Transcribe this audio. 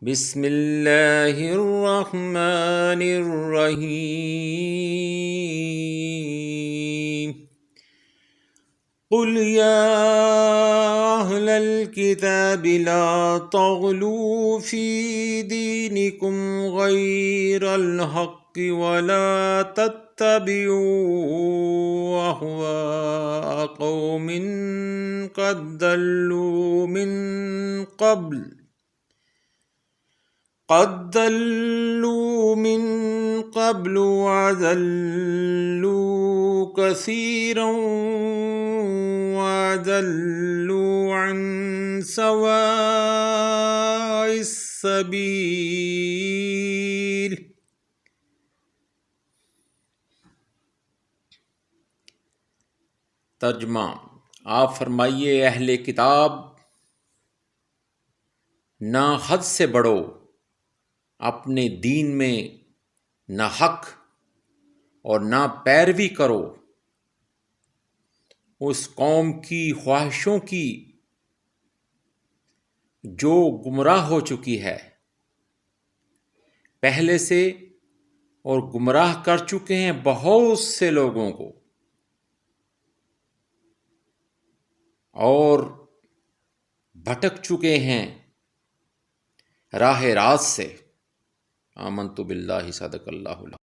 بسم اللہ الرحمن الرحیم قل یا اہل الکتاب لا تغلوا فی دینکم غیر الحق ولا تتبعوا اہواء قوم قد ضلوا من قبل وأضلوا كثيرا وأضلوا عن سواء السبيل۔ ترجمہ: آپ فرمائیے اہل کتاب، نہ حد سے بڑھو اپنے دین میں، نہ حق اور نہ پیروی کرو اس قوم کی خواہشوں کی جو گمراہ ہو چکی ہے پہلے سے اور گمراہ کر چکے ہیں بہت سے لوگوں کو اور بھٹک چکے ہیں راہ راست سے۔ آمنت باللہ، صدق اللہ۔